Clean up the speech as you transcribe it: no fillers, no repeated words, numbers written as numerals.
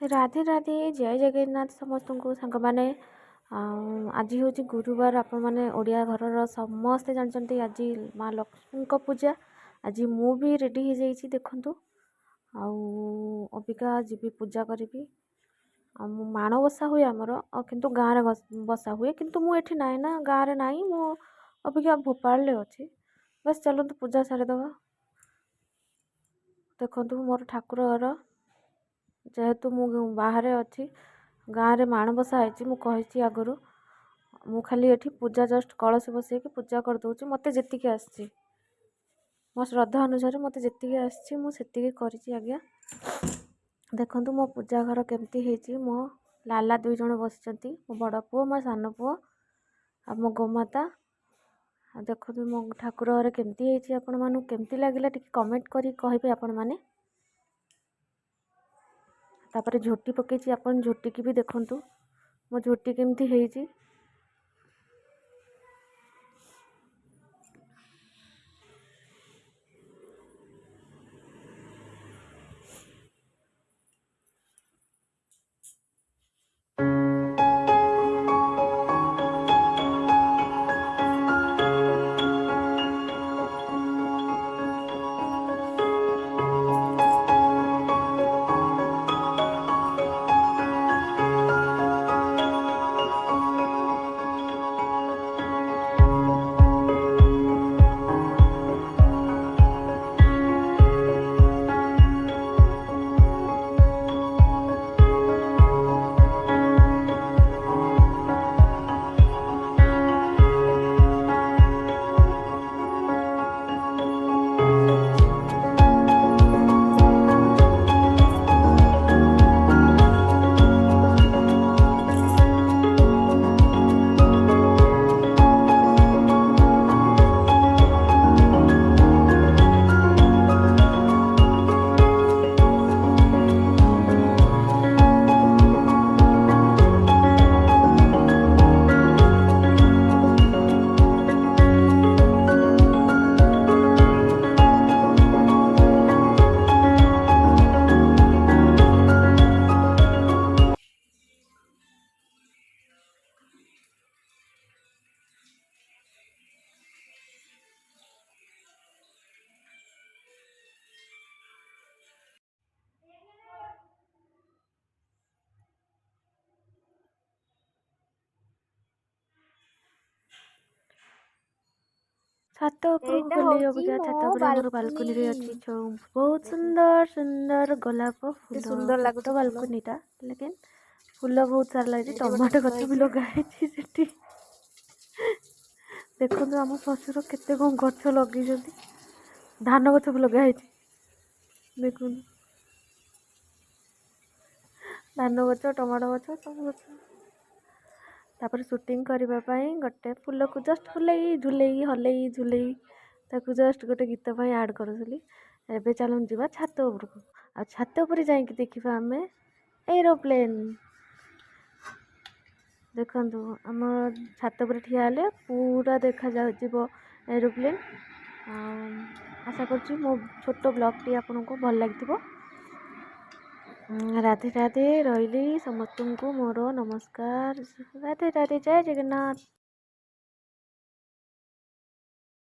राधे राधे जय जगन्नाथ समस्त को सांग मैंने आज हूँ गुरुवार आपण मैंने ओडिया घर समस्ते जानते आज माँ लक्ष्मी पूजा आज मु भी रेडी हो जाइए देखु अबिका जी पूजा करी माण बसा हुए आमर किंतु गाँव में बसा हुए किंतु मुझे ना ना गाँव में नाई मु अबिका भोपाल अच्छी बस चलते पूजा सारीदे देखु मोर ठाकुर घर जेहेतु मु बाहर अच्छी गाँव में माणबसा है मुझे आगु मु खाली ये पूजा जस्ट कलश बसई पूजा करदे मत जी आसी मो श्रद्धा अनुसार मत जी आसी कर आज्ञा देखु मो पूजा घर केमती मो लाला दुई जन बस मो बड़ पुओ मो सान पुओ आ मो गोमाता देखो मो ठाकुर घर केमती आपण मानू केमती लगे कमेंट करी कहे आपण मैंने तापर झोटी पकई अपन झोटी की भी देखु मो झोटी केमती है छात ଏଇଟା बुले ହଉଛି अबिका ମୋ छात पर ବାଲକୁନି। बालकनी रे अच्छी बहुत सुंदर सुंदर गोलाप ଏତେ फूल ସୁନ୍ଦର ଲାଗୁଛି छोट ଫୁଲ। बालकनी टा लेकिन फूल बहुत सारा लगी ଏଇଠି ଗୋଟେ टमाटो ଫୁଲ गछ भी ହେଇଛି। लगाई सेठी देखो आम शशुर केते कौन गछ लगे धान गछ भी लगा देखु धान गछ टमाटो गछ सब गछ तापर शूटिंग करने गोटे फूल को जस्ट फुलई झुलई हलई झुलई ताकू जस्ट गोटे गीत ऐड करूली एबे चलूँ जा छात उपरको आ छात उपर जाइए देखा आम एरोप्लेन देखु आम छात पर ठिया पूरा देखा जाव एरोप्लेन आशा कर मो छोट ब्लॉग टी आपन को भल लगी राधे राधे रही समस्त को मोर नमस्कार राधे राधे जय जगन्नाथ।